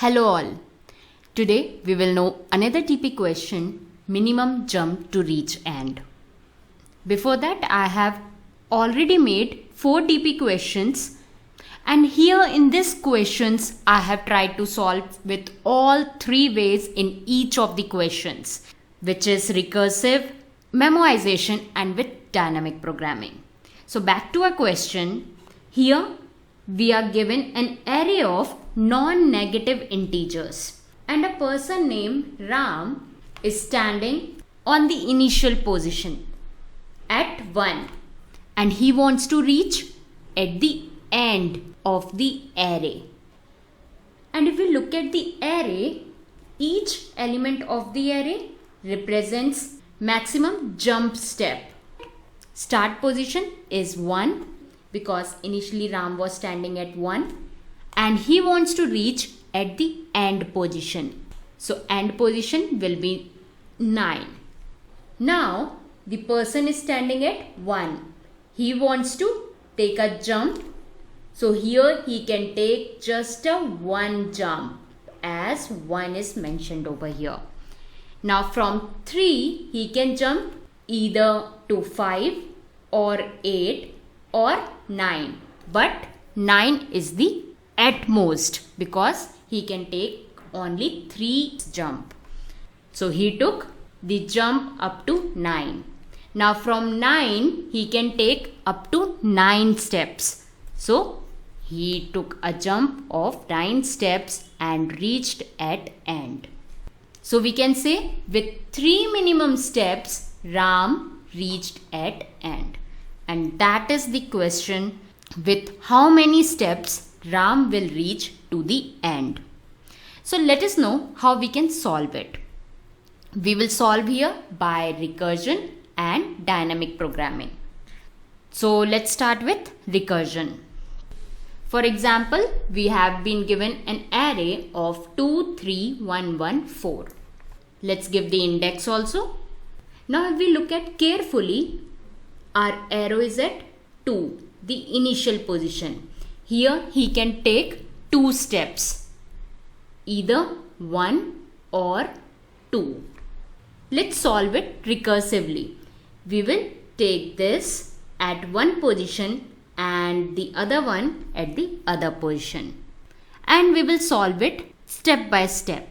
Hello all. Today we will know another TP question, minimum jump to reach end. Before that I have already made 4 TP questions, and here in these questions I have tried to solve with all 3 ways in each of the questions, which is recursive, memoization and with dynamic programming. So back to our question. Here we are given an array of non-negative integers, and a person named Ram is standing on the initial position at 1, and he wants to reach at the end of the array. And if we look at the array, each element of the array represents maximum jump step. Start position is 1 because initially Ram was standing at 1, and he wants to reach at the end position. So end position will be 9. Now the person is standing at 1. He wants to take a jump. So here he can take just a 1 jump, as 1 is mentioned over here. Now from 3 he can jump either to 5 or 8 or 9. But 9 is the at most because he can take only 3 jump. So he took the jump up to 9. Now from 9 he can take up to 9 steps. So he took a jump of 9 steps and reached at end. So we can say with 3 minimum steps Ram reached at end. And that is the question, with how many steps Ram will reach to the end. So let us know how we can solve it. We will solve here by recursion and dynamic programming. So let's start with recursion. For example, we have been given an array of 2, 3, 1, 1, 4. Let's give the index also. Now if we look at carefully, our arrow is at 2, the initial position. Here he can take 2 steps, either 1 or 2. Let's solve it recursively. We will take this at one position and the other one at the other position. And we will solve it step by step,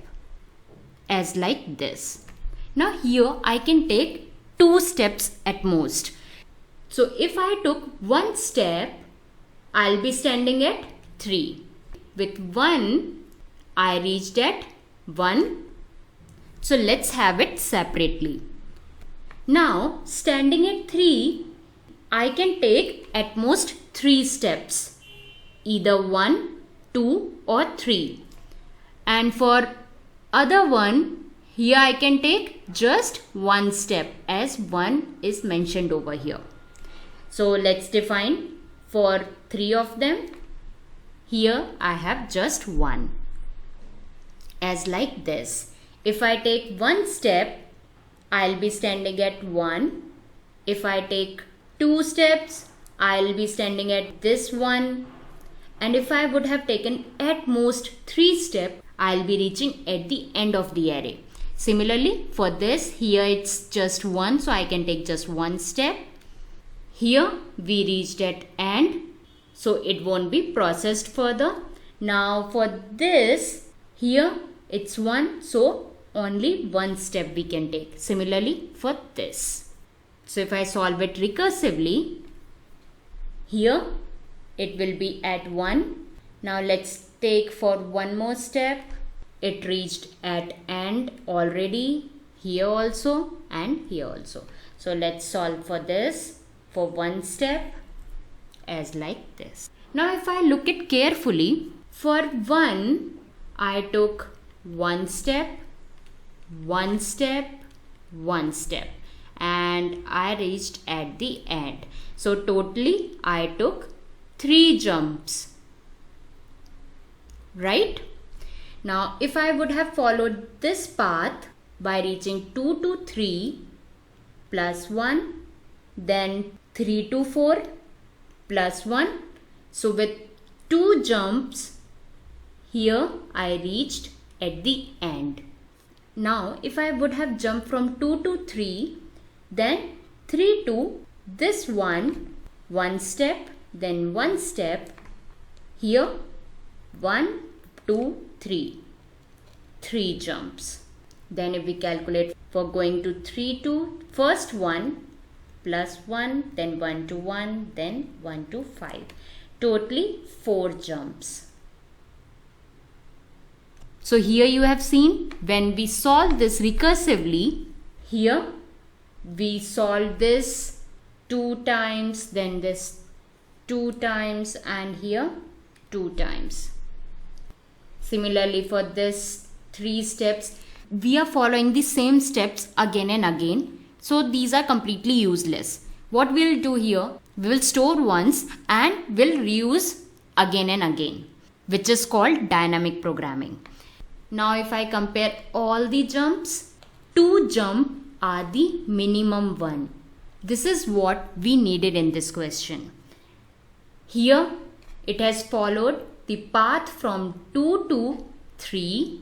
as like this. Now here I can take 2 steps at most. So if I took 1 step, I'll be standing at 3. With 1, I reached at 1. So let's have it separately. Now standing at 3, I can take at most 3 steps, either 1, 2 or 3. And for other one, here I can take just 1 step, as 1 is mentioned over here. So let's define for 3 of them. Here I have just 1, as like this. If I take 1 step, I'll be standing at 1. If I take 2 steps, I'll be standing at this one. And if I would have taken at most 3 steps, I'll be reaching at the end of the array. Similarly, for this, here it's just 1, so I can take just 1 step. Here we reached at end, so it won't be processed further. Now for this, here it's 1, so only 1 step we can take. Similarly for this. So if I solve it recursively, here it will be at 1. Now let's take for one more step. It reached at end already, here also and here also. So let's solve for this for 1 step, as like this. Now if I look it carefully, for 1 I took 1 step, 1 step, 1 step, and I reached at the end. So totally I took 3 jumps, right? Now if I would have followed this path by reaching 2 to 3 plus 1, then 3 to 4 plus 1. So with 2 jumps, Here I reached at the end. Now if I would have jumped from 2 to 3, then 3 to this one step, then one step, here 1, 2, 3, 3 jumps. Then if we calculate for going to 3 to first 1 plus 1, then 1 to 1, then 1 to 5. Totally 4 jumps. So here you have seen when we solve this recursively, here we solve this 2 times, then this 2 times, and here 2 times. Similarly for this 3 steps, we are following the same steps again and again. So these are completely useless. What we'll do here, we will store once and will reuse again and again, which is called dynamic programming. Now if I compare all the jumps, 2 jumps are the minimum one. This is what we needed in this question. Here it has followed the path from 2 to 3,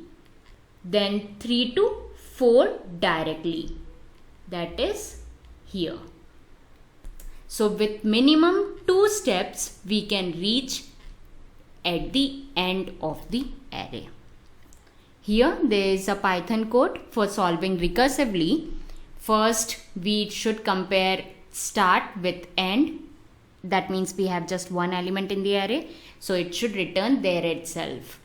then 3 to 4 directly. That is here. So with minimum 2 steps, we can reach at the end of the array. Here there is a Python code for solving recursively. First we should compare start with end. That means we have just one element in the array, so it should return there itself.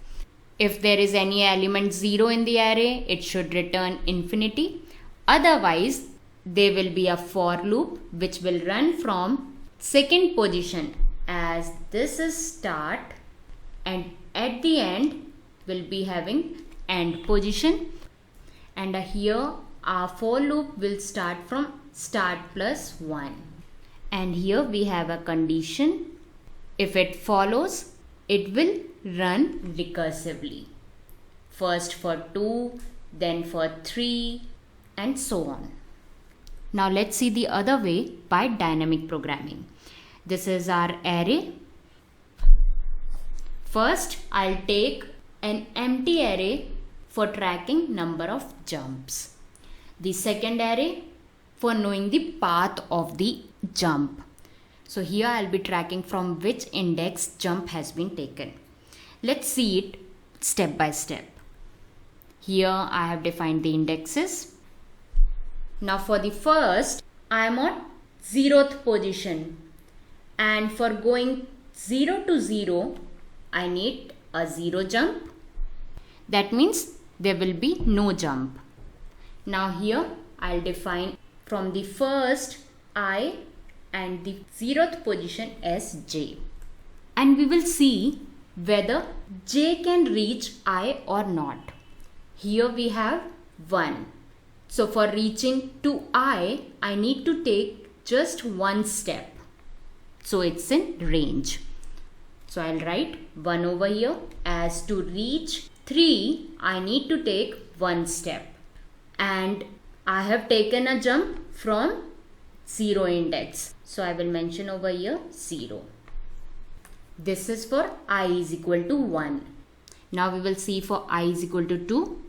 If there is any element 0 in the array, it should return infinity. Otherwise, there will be a for loop which will run from second position, as this is start, and at the end will be having end position, and here our for loop will start from start plus 1. And here we have a condition. If it follows, it will run recursively. First for 2, then for 3, and so on. Now let's see the other way by dynamic programming. This is our array. First, I'll take an empty array for tracking number of jumps. The second array for knowing the path of the jump. So here I'll be tracking from which index jump has been taken. Let's see it step by step. Here I have defined the indexes. Now for the first, I am on 0th position, and for going 0 to 0, I need a 0 jump. That means there will be no jump. Now here I'll define from the first I and the 0th position as j. And we will see whether j can reach I or not. Here we have 1. So for reaching to I need to take just one step. So it's in range. So I'll write 1 over here. As to reach 3, I need to take one step. And I have taken a jump from 0 index. So I will mention over here 0. This is for I is equal to 1. Now we will see for I is equal to 2.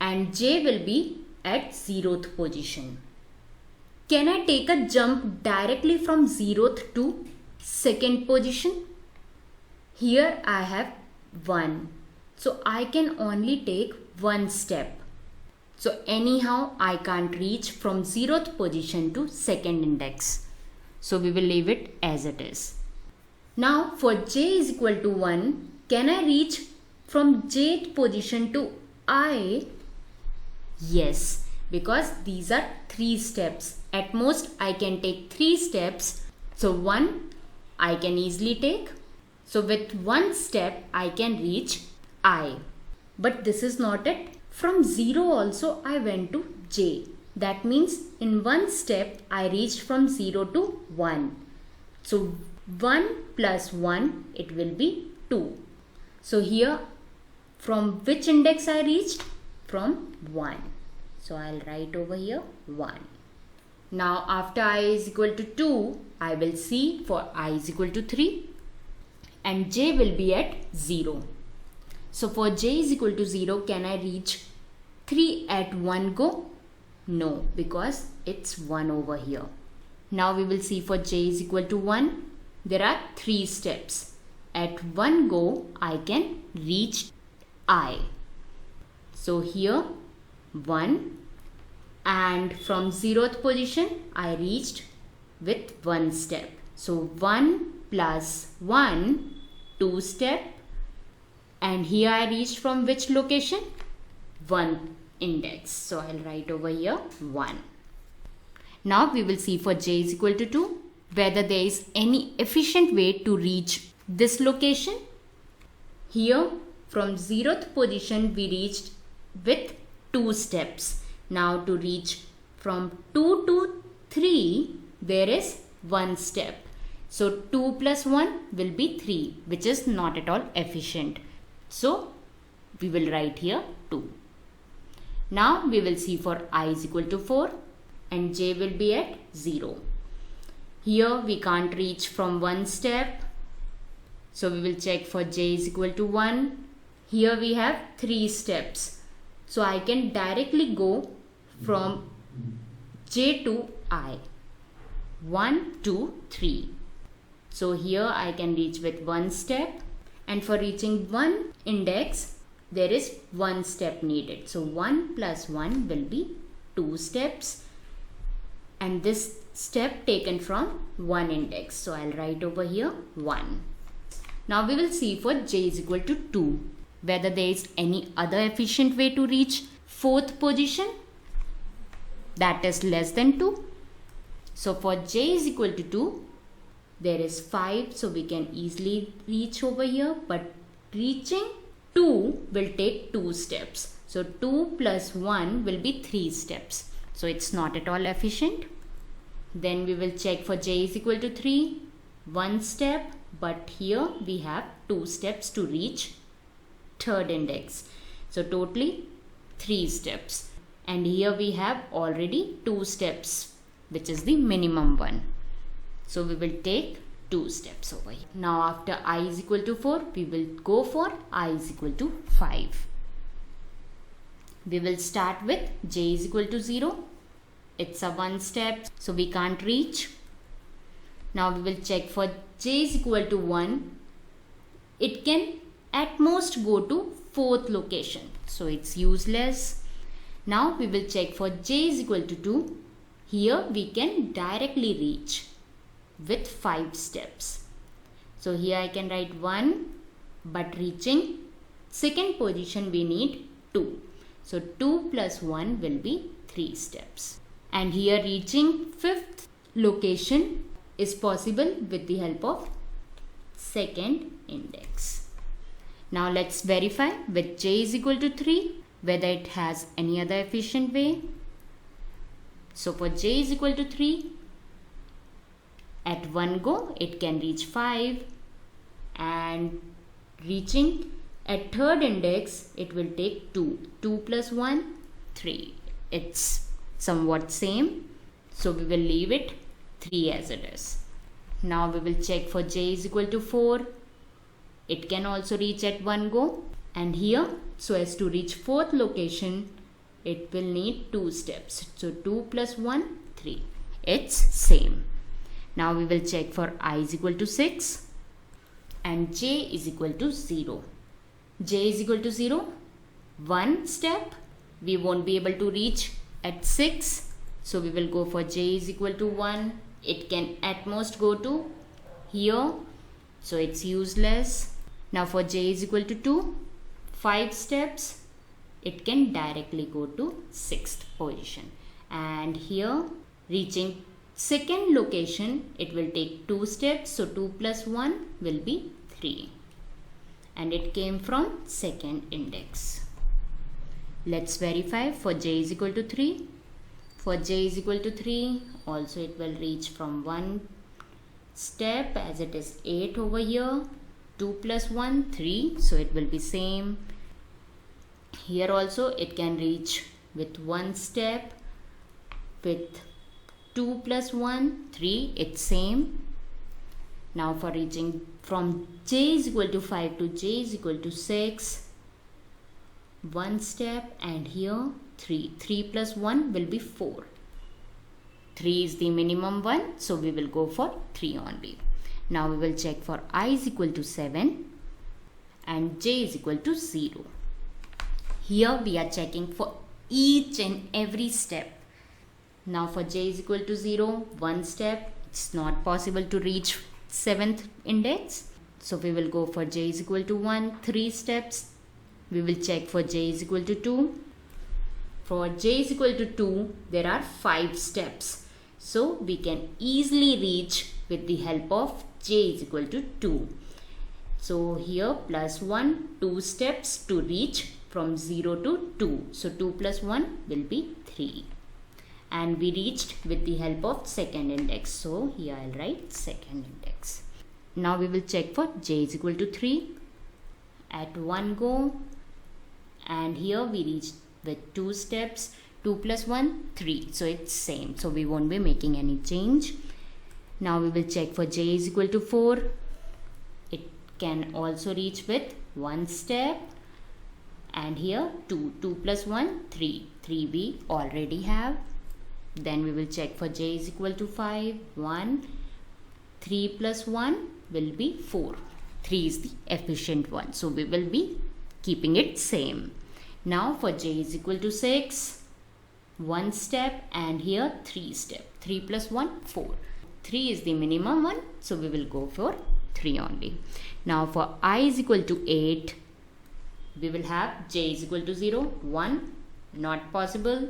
And j will be at 0th position. Can I take a jump directly from 0th to second position? Here I have 1. So I can only take one step. So anyhow I can't reach from 0th position to second index. So we will leave it as it is. Now for j is equal to 1, can I reach from jth position to I? Yes, because these are 3 steps. At most I can take 3 steps. So 1 I can easily take. So with one step I can reach I. But this is not it. From 0 also I went to j. That means in one step I reached from 0 to 1. So 1 plus 1, it will be 2. So here from which index I reached? From 1. So I'll write over here 1. Now after I is equal to 2, I will see for I is equal to 3 and j will be at 0. So for j is equal to 0, can I reach 3 at one go? No, because it's 1 over here. Now we will see for j is equal to 1. There are 3 steps. At one go, I can reach I. So here 1, and from 0th position I reached with 1 step. So 1 plus 1, 2 step, and here I reached from which location? 1 index. So I'll write over here 1. Now we will see for j is equal to 2 whether there is any efficient way to reach this location. Here from 0th position we reached with 2 steps. Now to reach from 2 to 3 there is 1 step. So 2 plus 1 will be 3, which is not at all efficient. So we will write here 2. Now we will see for I is equal to 4 and j will be at 0. Here we can't reach from 1 step. So we will check for j is equal to 1. Here we have 3 steps. So I can directly go from j to I. 1, 2, 3. So here I can reach with 1 step, and for reaching 1 index there is 1 step needed. So 1 plus 1 will be 2 steps, and this step taken from 1 index. So I'll write over here 1. Now we will see for j is equal to 2 whether there is any other efficient way to reach 4th position that is less than 2. So for j is equal to 2, there is 5, so we can easily reach over here, but reaching 2 will take 2 steps. So 2 plus 1 will be 3 steps. So it's not at all efficient. Then we will check for j is equal to 3, 1 step, but here we have 2 steps to reach 3rd index. So totally 3 steps. And here we have already 2 steps, which is the minimum one. So we will take 2 steps over here. Now after I is equal to 4, we will go for I is equal to 5. We will start with j is equal to 0. It's a 1 step, so we can't reach. Now we will check for j is equal to 1. It can at most go to 4th location, so it's useless. Now we will check for j is equal to 2. Here we can directly reach with 5 steps. So here I can write 1, but reaching 2nd position we need 2. So 2 plus 1 will be 3 steps. And here reaching 5th location is possible with the help of 2nd index. Now let's verify with j is equal to 3 whether it has any other efficient way. So for j is equal to 3, at one go it can reach 5, and reaching at 3rd index it will take 2. 2 plus 1, 3. It's somewhat same, so we will leave it 3 as it is. Now we will check for j is equal to 4. It can also reach at one go, and here so as to reach 4th location it will need 2 steps. So 2 plus 1, 3. It's same. Now we will check for I is equal to 6 and j is equal to 0. J is equal to 0. 1 step. We won't be able to reach at 6. So we will go for j is equal to 1. It can at most go to here. So it's useless. Now for j is equal to 2. 5 steps. It can directly go to 6th position. And here reaching 2nd location it will take 2 steps. So 2 plus 1 will be 3. And it came from 2nd index. Let's verify for j is equal to 3. For j is equal to 3 also it will reach from 1 step, as it is 8 over here. 2 plus 1, 3. So it will be same. Here also it can reach with 1 step. With 2 plus 1, 3. It's same. Now for reaching from j is equal to 5 to j is equal to 6, 1 step, and here 3. 3 plus 1 will be 4. 3 is the minimum one, so we will go for 3 only. Now we will check for I is equal to 7 and j is equal to 0. Here we are checking for each and every step. Now for j is equal to 0, 1 step, it's not possible to reach 7th index. So we will go for j is equal to 1, 3 steps. We will check for j is equal to 2. For j is equal to 2, there are 5 steps. So we can easily reach with the help of j is equal to 2. So here plus 1, 2 steps to reach from 0 to 2. So 2 plus 1 will be 3. And we reached with the help of second index. So here I'll write second index. Now we will check for j is equal to 3 at one go. And here we reached with 2 steps. 2 plus 1, 3. So it's same. So we won't be making any change. Now we will check for j is equal to 4. It can also reach with 1 step. And here 2. 2 plus 1, 3. 3 we already have. Then we will check for j is equal to 5. 1. 3 plus 1 will be 4. 3 is the efficient one. So we will be keeping it same. Now for j is equal to 6. 1 step, and here 3 step. 3 plus 1, 4. 3 is the minimum one, so we will go for 3 only. Now for I is equal to 8, we will have j is equal to 0, 1, not possible.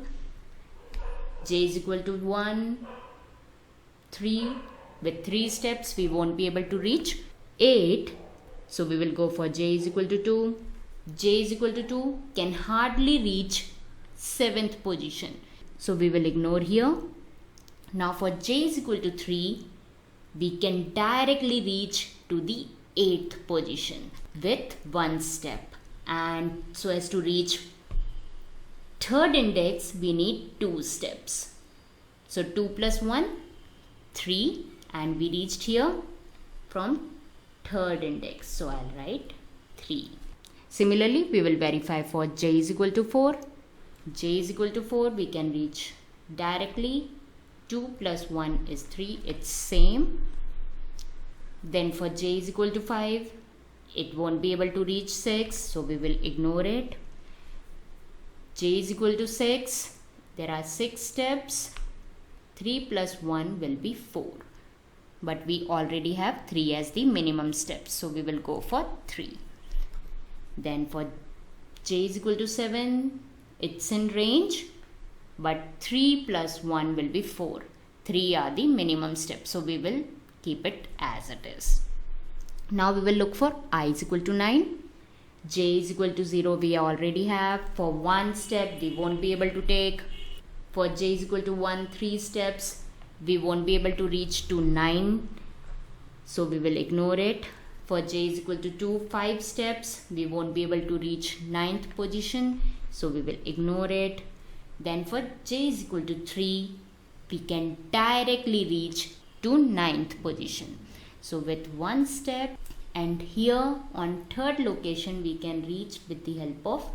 J is equal to 1, 3. With 3 steps, we won't be able to reach 8. So we will go for j is equal to 2. J is equal to 2 can hardly reach 7th position. So we will ignore here. Now for j is equal to 3, we can directly reach to the 8th position with 1 step. And so as to reach 3rd index, we need 2 steps. So 2 plus 1, 3, and we reached here from 3rd index. So I'll write 3. Similarly, we will verify for j is equal to 4. J is equal to 4, we can reach directly. 2 plus 1 is 3, it's same. Then for j is equal to 5, it won't be able to reach 6, so we will ignore it. J is equal to 6, there are 6 steps. 3 plus 1 will be 4. But we already have 3 as the minimum step, so we will go for 3. Then for j is equal to 7, it's in range, but 3 plus 1 will be 4. 3 are the minimum steps, so we will keep it as it is. Now we will look for I is equal to 9. J is equal to 0 we already have. For 1 step we won't be able to take. For j is equal to 1, 3 steps we won't be able to reach to 9, so we will ignore it. For j is equal to 2, 5 steps we won't be able to reach 9th position, so we will ignore it. Then for j is equal to 3, we can directly reach to 9th position. So with 1 step, and here on 3rd location we can reach with the help of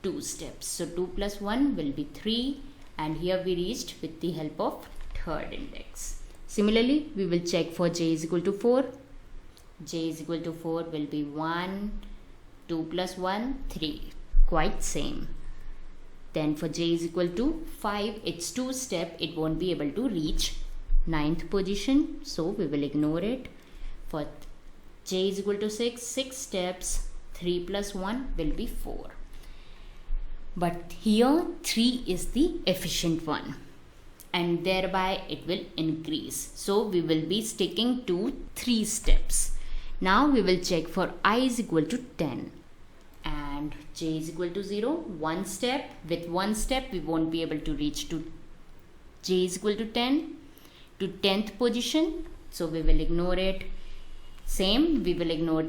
2 steps. So 2 plus 1 will be 3, and here we reached with the help of 3rd index. Similarly, we will check for j is equal to 4. J is equal to 4 will be 1, 2 plus 1, 3. Quite same. Then for j is equal to 5, it's 2 step, it won't be able to reach 9th position, so we will ignore it. For j is equal to 6, 6 steps, 3 plus 1 will be 4. But here 3 is the efficient one, and thereby it will increase. So we will be sticking to 3 steps. Now we will check for I is equal to 10 and j is equal to 0, 1 step. With 1 step we won't be able to reach to j is equal to 10 to 10th position, so we will ignore it. Same, we will ignore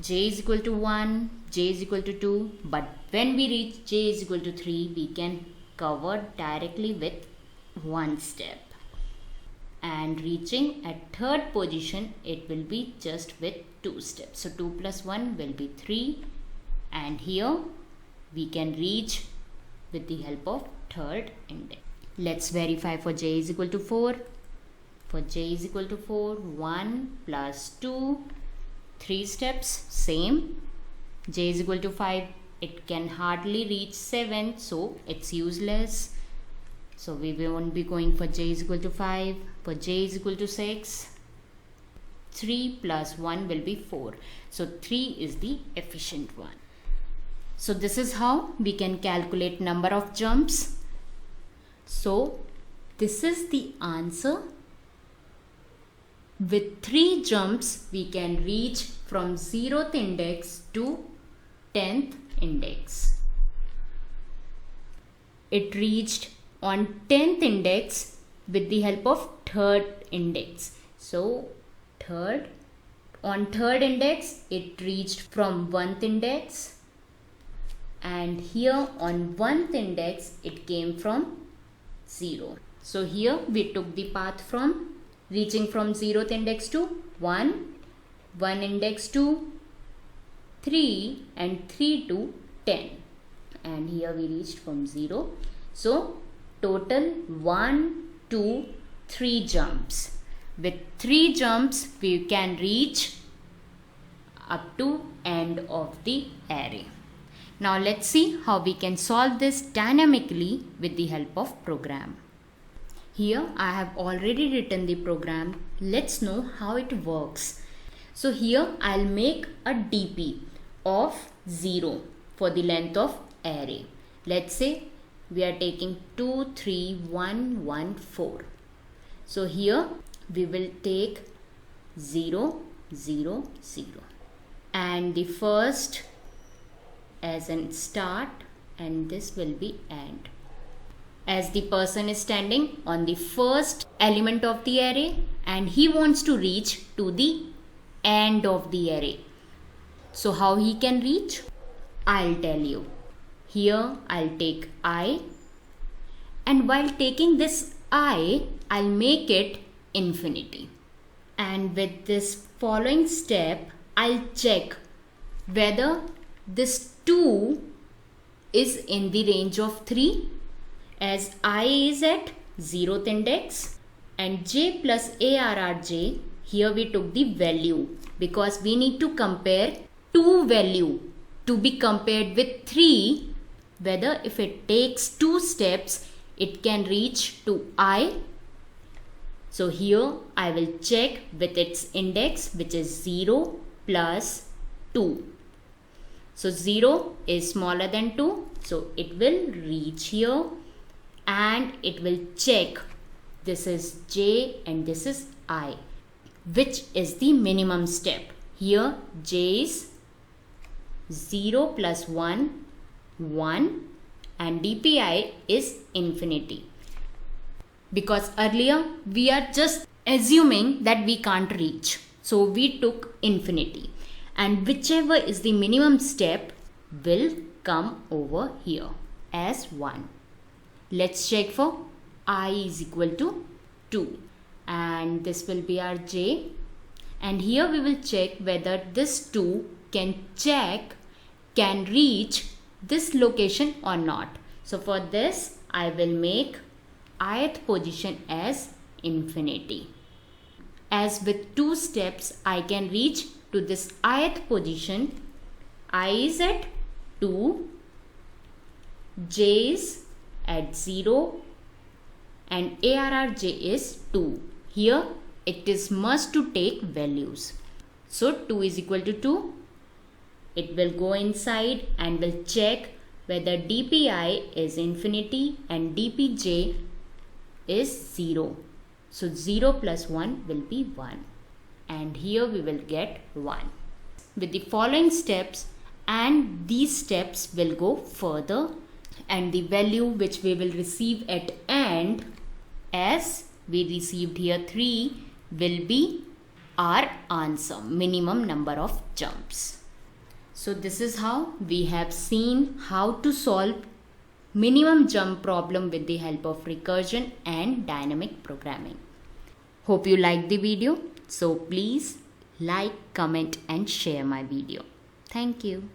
j is equal to 1, j is equal to 2, but when we reach j is equal to 3, we can cover directly with 1 step. And reaching at 3rd position, it will be just with 2 steps. So 2 plus 1 will be 3, and here we can reach with the help of third index. Let's verify for j is equal to 4. For j is equal to 4, 1 plus 2, 3 steps, same. J is equal to 5, it can hardly reach 7, so it's useless. So we won't be going for j is equal to 5. For j is equal to 6, 3 plus 1 will be 4. So 3 is the efficient one. So this is how we can calculate number of jumps. So this is the answer. With 3 jumps, we can reach from 0th index to 10th index. It reached on 10th index with the help of third index. So on third index, it reached from 1th index, and here on 1th index, it came from 0. So here we took the path from reaching from 0th index to 1 index to 3, and 3 to 10, and here we reached from 0. So total 1, 2, 3 jumps. With 3 jumps we can reach up to end of the array. Now let's see how we can solve this dynamically with the help of program. Here I have already written the program. Let's know how it works. So here I'll make a DP of 0 for the length of array. Let's say we are taking 2, 3, 1, 1, 4. So here we will take 0, 0, 0. And the first as in start, and this will be end. As the person is standing on the first element of the array and he wants to reach to the end of the array. So how he can reach? I'll tell you. Here I'll take I, and while taking this I, I'll make it infinity. And with this following step, I'll check whether this 2 is in the range of 3, as I is at 0th index, and j plus arrj, here we took the value because we need to compare 2 value to be compared with 3, whether if it takes 2 steps it can reach to I. So here I will check with its index, which is 0 plus 2. So 0 is smaller than 2, so it will reach here, and it will check this is j and this is I, which is the minimum step. Here j is 0 plus 1, 1, and dpi is infinity. Because earlier we are just assuming that we can't reach, so we took infinity, and whichever is the minimum step will come over here as 1. Let's check for I is equal to 2, and this will be our j, and here we will check whether this 2 can reach this location or not. So for this I will make ith position as infinity. As with 2 steps I can reach to this ith position. I is at 2, j is at 0, and arrj is 2. Here it is must to take values. So 2 is equal to 2. It will go inside and will check whether dpi is infinity and dpj is 0. So 0 plus 1 will be 1. And here we will get 1. With the following steps, and these steps will go further, and the value which we will receive at end, as we received here 3, will be our answer, minimum number of jumps. So this is how we have seen how to solve minimum jump problem with the help of recursion and dynamic programming. Hope you liked the video. So please like, comment and share my video. Thank you.